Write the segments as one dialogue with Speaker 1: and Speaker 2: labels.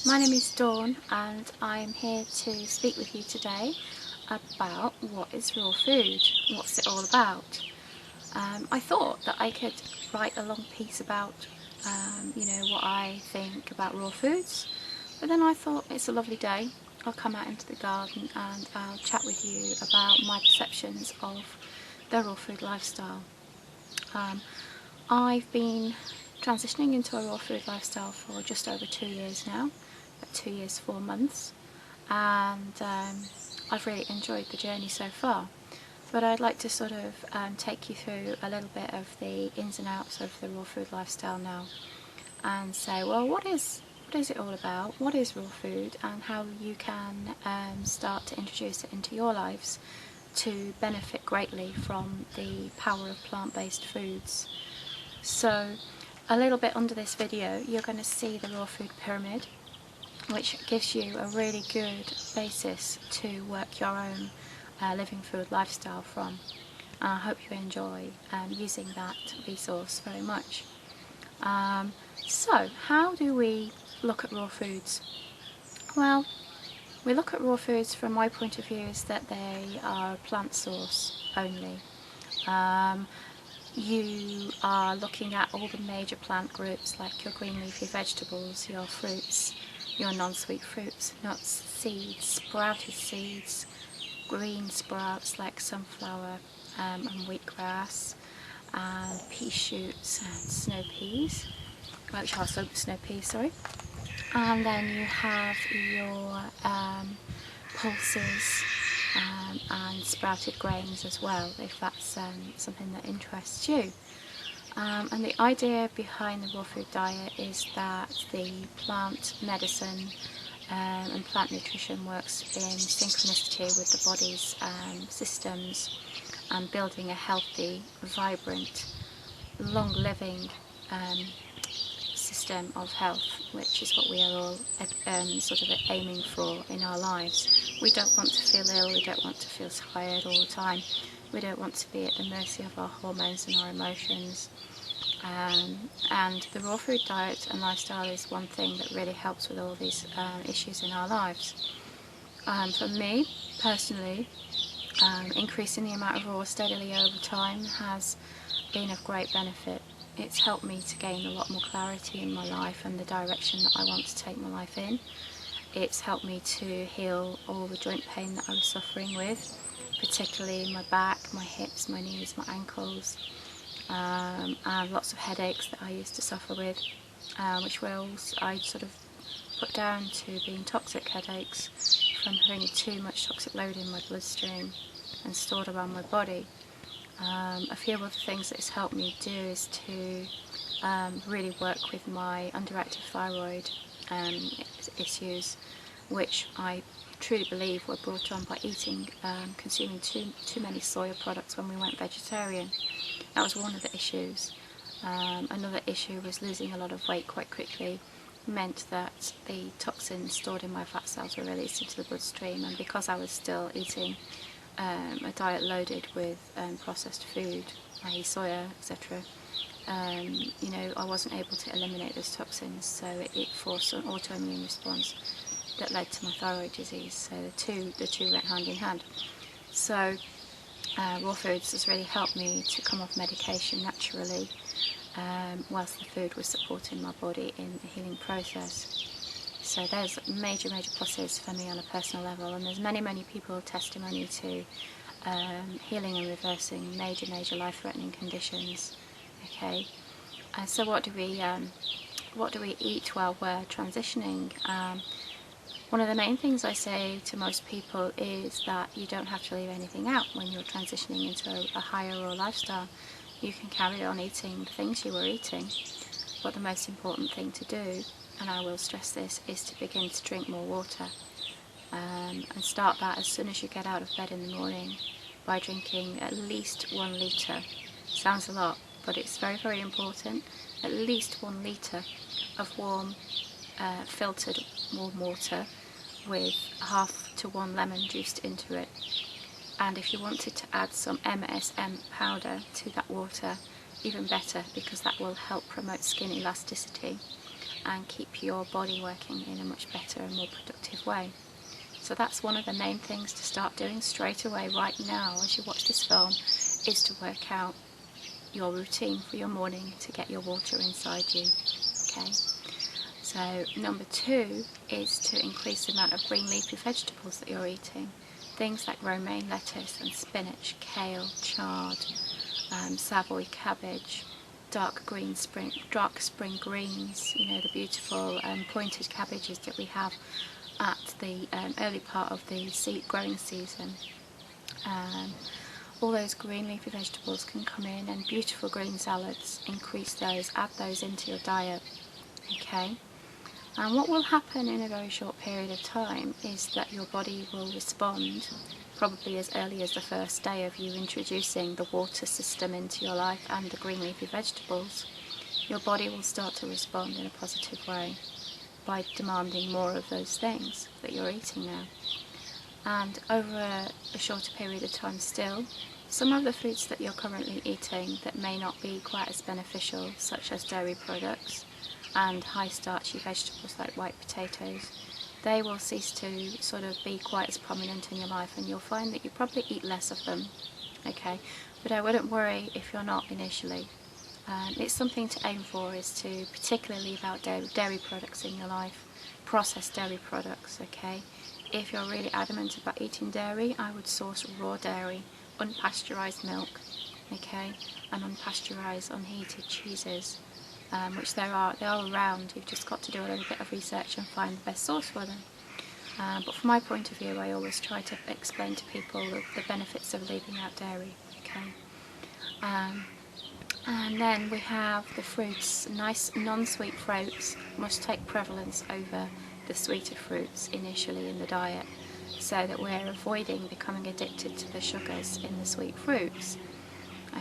Speaker 1: My name is Dawn and I'm here to speak with you today about what is raw food, what's it all about. I thought that I could write a long piece about what I think about raw foods, but then I thought it's a lovely day, I'll come out into the garden and I'll chat with you about my perceptions of the raw food lifestyle. I've been transitioning into a raw food lifestyle for just over 2 years now, about 2 years 4 months, and I've really enjoyed the journey so far. But I'd like to sort of take you through a little bit of the ins and outs of the raw food lifestyle now, and say, well, what is it all about? What is raw food, and how you can start to introduce it into your lives to benefit greatly from the power of plant-based foods. So a little bit under this video you're going to see the raw food pyramid, which gives you a really good basis to work your own living food lifestyle from, and I hope you enjoy using that resource very much. So how do we look at raw foods? Well, we look at raw foods from my point of view is that they are a plant source only. You are looking at all the major plant groups like your green leafy vegetables, your fruits, your non-sweet fruits, nuts, seeds, sprouted seeds, green sprouts like sunflower and wheatgrass, and pea shoots and snow peas, which are snow peas, sorry. And then you have your pulses and sprouted grains as well, if that's something that interests you. And the idea behind the raw food diet is that the plant medicine and plant nutrition works in synchronicity with the body's systems, and building a healthy, vibrant, long-living system of health, which is what we are all sort of aiming for in our lives. We don't want to feel ill, we don't want to feel tired all the time, we don't want to be at the mercy of our hormones and our emotions. And the raw food diet and lifestyle is one thing that really helps with all these issues in our lives. For me, personally, increasing the amount of raw steadily over time has been of great benefit. It's helped me to gain a lot more clarity in my life and the direction that I want to take my life in. It's helped me to heal all the joint pain that I was suffering with, particularly my back, my hips, my knees, my ankles, and lots of headaches that I used to suffer with, which I sort of put down to being toxic headaches from having too much toxic load in my bloodstream and stored around my body. A few of the things that it's helped me do is to really work with my underactive thyroid issues, which I truly believe were brought on by consuming too many soya products when we went vegetarian. That was one of the issues. Another issue was losing a lot of weight quite quickly meant that the toxins stored in my fat cells were released into the bloodstream, and because I was still eating a diet loaded with processed food, i.e. soya, etc., I wasn't able to eliminate those toxins, so it forced an autoimmune response that led to my thyroid disease. So the two went hand in hand. So raw foods has really helped me to come off medication naturally, whilst the food was supporting my body in the healing process. So there's major pluses for me on a personal level, and there's many people testimony to healing and reversing major life-threatening conditions. Okay, so what do we eat while we're transitioning? One of the main things I say to most people is that you don't have to leave anything out when you're transitioning into a higher raw lifestyle. You can carry on eating the things you were eating, but the most important thing to do, and I will stress this, is to begin to drink more water, and start that as soon as you get out of bed in the morning by drinking at least 1 litre. Sounds a lot, but it's very important. At least 1 litre of warm filtered warm water with 1/2 to 1 lemon juiced into it. And if you wanted to add some MSM powder to that water, even better, because that will help promote skin elasticity and keep your body working in a much better and more productive way. So that's one of the main things to start doing straight away right now as you watch this film, is to work out your routine for your morning to get your water inside you. Okay. So number 2 is to increase the amount of green leafy vegetables that you're eating. Things like romaine lettuce and spinach, kale, chard, Savoy cabbage, dark spring greens, you know, the beautiful pointed cabbages that we have at the early part of the growing season. All those green leafy vegetables can come in, and beautiful green salads, increase those, add those into your diet. Okay, and what will happen in a very short period of time is that your body will respond, probably as early as the first day of you introducing the water system into your life and the green leafy vegetables. Your body will start to respond in a positive way by demanding more of those things that you're eating now. And over a shorter period of time still, some of the foods that you're currently eating that may not be quite as beneficial, such as dairy products and high starchy vegetables like white potatoes, they will cease to sort of be quite as prominent in your life, and you'll find that you probably eat less of them. Okay, but I wouldn't worry if you're not initially. It's something to aim for, is to particularly leave out dairy products in your life, processed dairy products. Okay, if you're really adamant about eating dairy, I would source raw dairy, unpasteurised milk, okay, and unpasteurised, unheated cheeses, which they are around. You've just got to do a little bit of research and find the best source for them. But from my point of view, I always try to explain to people the benefits of leaving out dairy. Okay. And then we have the fruits. Nice non-sweet fruits must take prevalence over the sweeter fruits initially in the diet, so that we're avoiding becoming addicted to the sugars in the sweet fruits.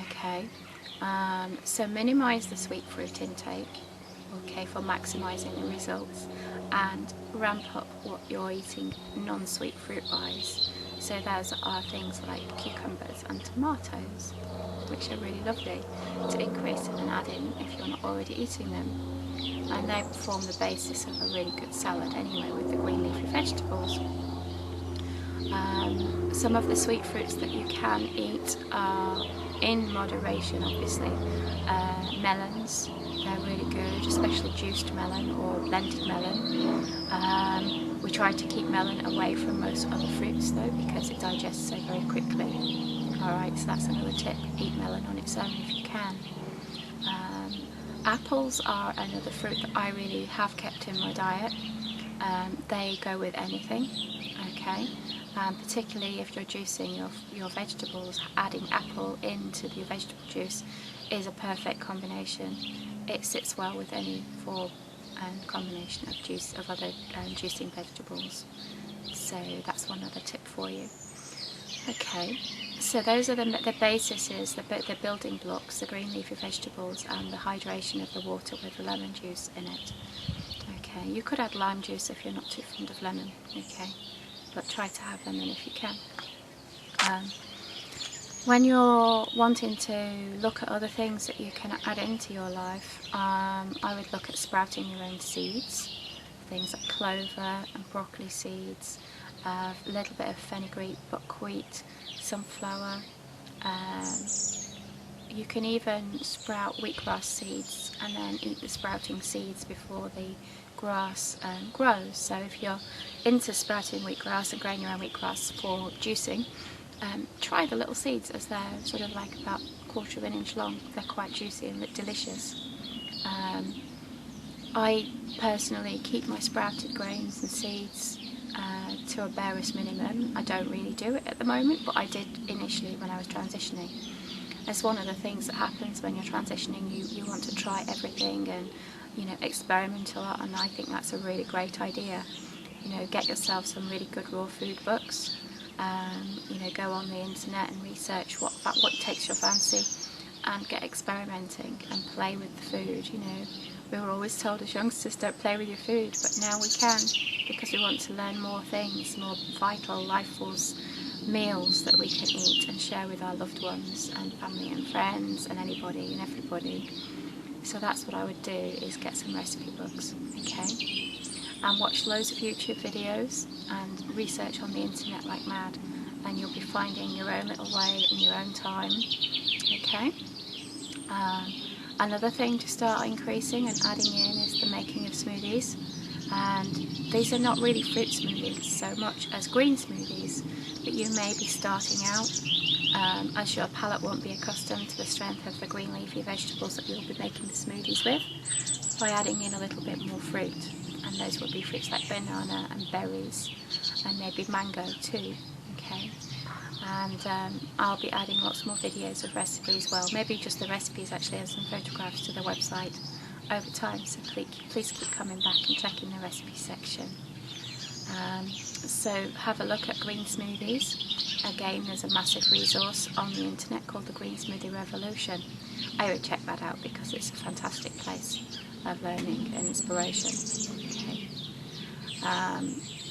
Speaker 1: Okay, so minimise the sweet fruit intake, okay, for maximising the results, and ramp up what you're eating non-sweet fruit wise. So those are things like cucumbers and tomatoes, which are really lovely to increase and add in if you're not already eating them. And they form the basis of a really good salad anyway, with the green leafy vegetables. Some of the sweet fruits that you can eat are, in moderation obviously, melons. They're really good, especially juiced melon or blended melon. We try to keep melon away from most other fruits though, because it digests so very quickly. Alright, so that's another tip: eat melon on its own if you can. Apples are another fruit that I really have kept in my diet. They go with anything, okay, particularly if you're juicing your vegetables. Adding apple into the vegetable juice is a perfect combination. It sits well with any form and combination of other juicing vegetables. So that's one other tip for you. Okay, so those are the bases, the building blocks: the green leafy vegetables and the hydration of the water with the lemon juice in it. Okay, you could add lime juice if you're not too fond of lemon, okay, but try to have lemon if you can. When you're wanting to look at other things that you can add into your life, I would look at sprouting your own seeds, things like clover and broccoli seeds, a little bit of fenugreek, buckwheat, sunflower. You can even sprout wheatgrass seeds and then eat the sprouting seeds before the grass grows. So if you're into sprouting wheatgrass and growing your own wheatgrass for juicing, try the little seeds, as they're sort of like about 1/4 of an inch long. They're quite juicy and delicious. I personally keep my sprouted grains and seeds to a barest minimum. I don't really do it at the moment, but I did initially when I was transitioning. It's one of the things that happens when you're transitioning. You want to try everything and, you know, experiment a lot, and I think that's a really great idea. You know, get yourself some really good raw food books. You know, go on the internet and research what takes your fancy, and get experimenting and play with the food. You know, we were always told as youngsters, don't play with your food, but now we can, because we want to learn more things, more vital life force meals that we can eat and share with our loved ones and family and friends and anybody and everybody. So that's what I would do, is get some recipe books, okay? And watch loads of YouTube videos and research on the internet like mad, and you'll be finding your own little way in your own time, okay? Another thing to start increasing and adding in is the making of smoothies, and these are not really fruit smoothies so much as green smoothies, but you may be starting out as your palate won't be accustomed to the strength of the green leafy vegetables that you'll be making the smoothies with, by adding in a little bit more fruit, and those would be fruits like banana and berries and maybe mango too, okay? And I'll be adding lots more videos of recipes, well maybe just the recipes actually, and some photographs to the website over time, so please keep coming back and checking the recipe section. So have a look at green smoothies. Again, there's a massive resource on the internet called the Green Smoothie Revolution. I would check that out because it's a fantastic place of learning and inspiration. Okay.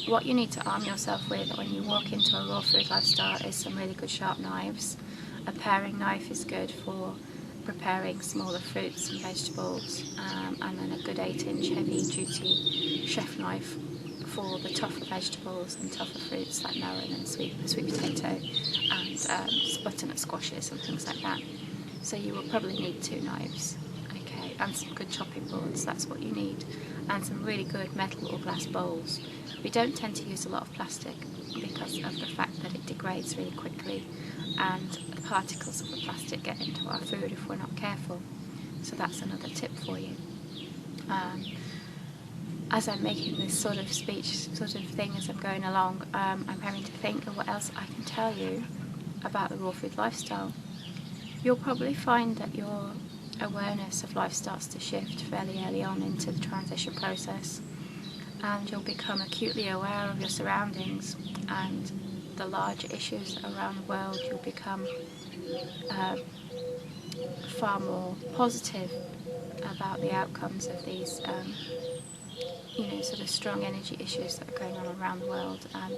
Speaker 1: What you need to arm yourself with when you walk into a raw food lifestyle is some really good sharp knives. A paring knife is good for preparing smaller fruits and vegetables, and then a good 8-inch heavy duty chef knife for the tougher vegetables and tougher fruits like melon and sweet potato and butternut squashes and things like that. So you will probably need 2 knives, okay, and some good chopping boards, that's what you need, and some really good metal or glass bowls. We don't tend to use a lot of plastic because of the fact that it degrades really quickly, and the particles of the plastic get into our food if we're not careful. So that's another tip for you. As I'm making this sort of speech sort of thing as I'm going along, I'm having to think of what else I can tell you about the raw food lifestyle. You'll probably find that your awareness of life starts to shift fairly early on into the transition process, and you'll become acutely aware of your surroundings and the larger issues around the world. You'll become far more positive about the outcomes of these sort of strong energy issues that are going on around the world, and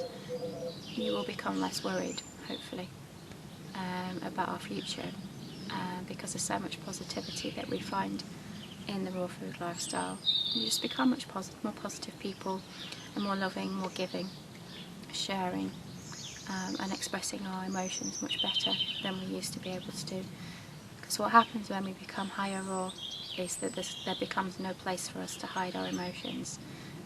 Speaker 1: you will become less worried, hopefully, about our future, because there's so much positivity that we find in the raw food lifestyle. You just become much more positive people, and more loving, more giving, sharing, and expressing our emotions much better than we used to be able to do. Because what happens when we become higher raw is that there becomes no place for us to hide our emotions.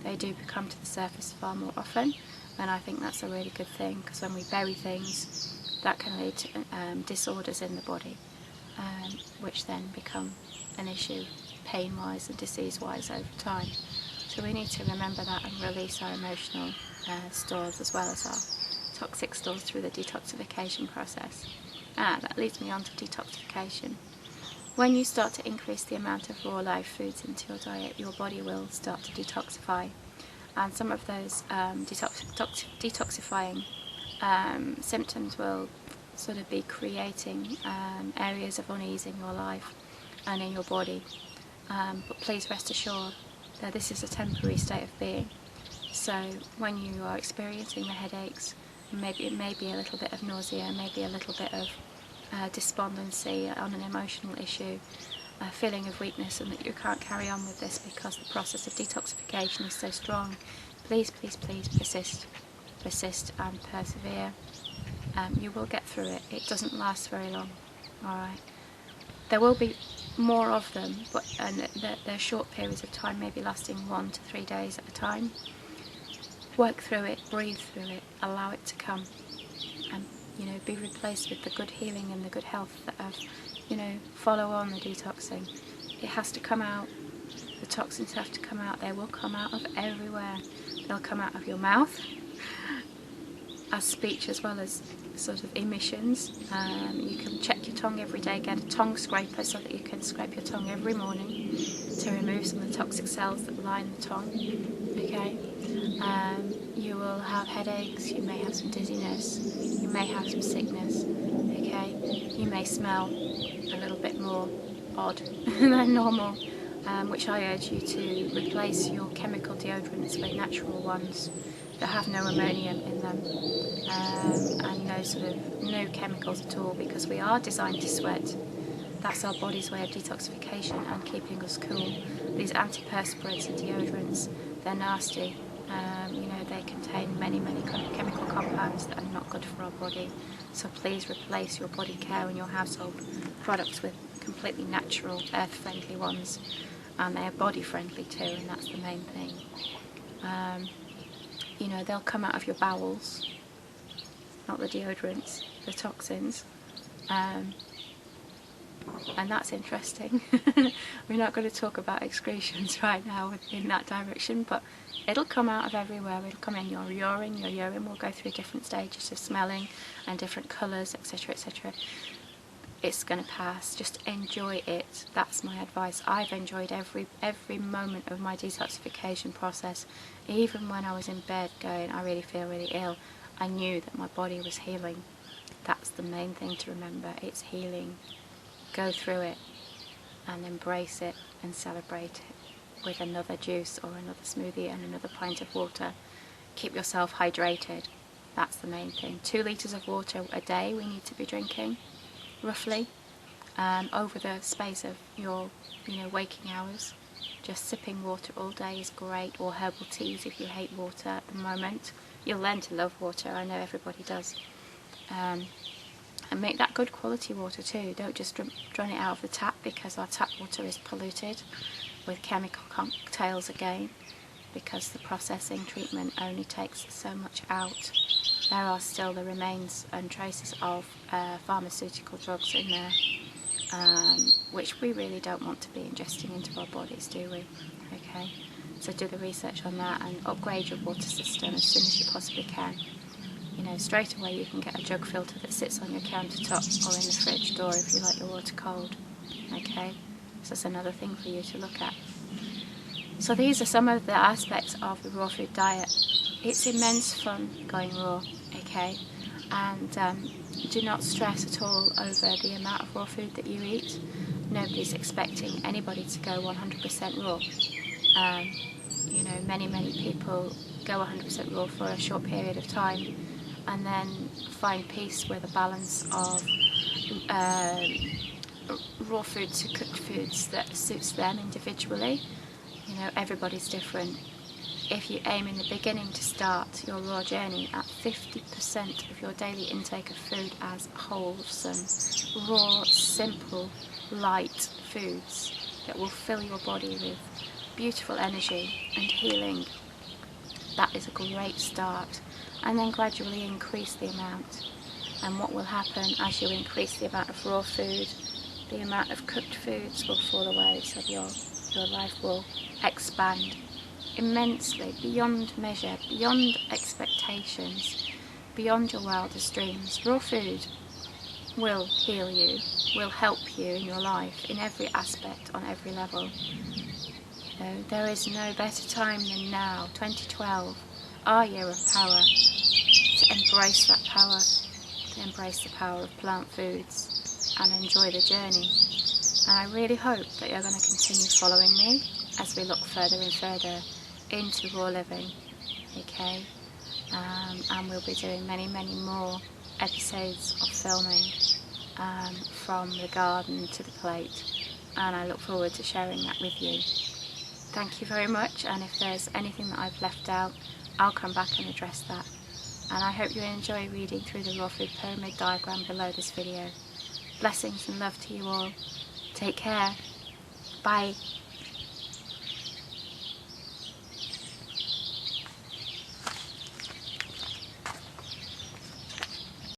Speaker 1: They do come to the surface far more often, and I think that's a really good thing, because when we bury things, that can lead to disorders in the body, which then become an issue pain-wise and disease-wise over time. So we need to remember that and release our emotional stores as well as our toxic stores through the detoxification process. That leads me on to detoxification. When you start to increase the amount of raw live foods into your diet, your body will start to detoxify, and some of those detoxifying symptoms will sort of be creating areas of unease in your life and in your body, but please rest assured that this is a temporary state of being. So when you are experiencing the headaches, maybe it may be a little bit of nausea, maybe a little bit of despondency on an emotional issue, a feeling of weakness, and that you can't carry on with this because the process of detoxification is so strong, please, please, please persist and persevere. You will get through it. It doesn't last very long, alright? There will be more of them, but they're short periods of time, maybe lasting 1 to 3 days at a time. Work through it, breathe through it, allow it to come, and be replaced with the good healing and the good health that follow on the detoxing. It has to come out. The toxins have to come out. They will come out of everywhere. They'll come out of your mouth as speech, as well as sort of emissions. You can check your tongue every day, get a tongue scraper so that you can scrape your tongue every morning to remove some of the toxic cells that line the tongue. Okay. You will have headaches, you may have some dizziness, you may have some sickness, okay? You may smell a little bit more odd than normal, which I urge you to replace your chemical deodorants with natural ones that have no ammonium in them, and no chemicals at all, because we are designed to sweat. That's our body's way of detoxification and keeping us cool. These antiperspirants and deodorants, they're nasty. You know, they contain many chemical compounds that are not good for our body. So please replace your body care and your household products with completely natural, earth-friendly ones. And they are body-friendly too, and that's the main thing. You know, they'll come out of your bowels, not the deodorants, the toxins. And that's interesting. We're not going to talk about excretions right now in that direction, but it'll come out of everywhere. It'll come in your urine. Your urine will go through different stages of smelling and different colours, etc., etc. It's going to pass. Just enjoy it. That's my advice. I've enjoyed every moment of my detoxification process. Even when I was in bed going, I really feel really ill, I knew that my body was healing. That's the main thing to remember. It's healing. Go through it and embrace it and celebrate it with another juice or another smoothie and another pint of water. Keep yourself hydrated. That's the main thing. 2 litres of water a day we need to be drinking, roughly, over the space of your waking hours. Just sipping water all day is great, or herbal teas if you hate water at the moment. You'll learn to love water, I know everybody does. And make that good quality water too. Don't just drain it out of the tap, because our tap water is polluted with chemical cocktails again, because the processing treatment only takes so much out. There are still the remains and traces of pharmaceutical drugs in there, which we really don't want to be ingesting into our bodies, do we? Okay, so do the research on that and upgrade your water system as soon as you possibly can. You know, straight away you can get a jug filter that sits on your countertop or in the fridge door if you like your water cold. Okay, so that's another thing for you to look at. So these are some of the aspects of the raw food diet. It's immense fun going raw, okay, and do not stress at all over the amount of raw food that you eat. Nobody's expecting anybody to go 100% raw. You know, many people go 100% raw for a short period of time and then find peace with a balance of raw food to cooked foods that suits them individually. You know, everybody's different. If you aim in the beginning to start your raw journey at 50% of your daily intake of food as wholesome, raw, simple, light foods that will fill your body with beautiful energy and healing, that is a great start. And then gradually increase the amount. And what will happen as you increase the amount of raw food, the amount of cooked foods will fall away, so your life will expand immensely, beyond measure, beyond expectations, beyond your wildest dreams. Raw food will heal you, will help you in your life, in every aspect, on every level. You know, there is no better time than now, 2012, our year of power, to embrace that power, to embrace the power of plant foods and enjoy the journey. And I really hope that you're going to continue following me as we look further and further into raw living, okay? And we'll be doing many more episodes of filming from the garden to the plate, and I look forward to sharing that with you. Thank you very much, and if there's anything that I've left out, I'll come back and address that. And I hope you enjoy reading through the raw food pyramid diagram below this video. Blessings and love to you all. Take care. Bye.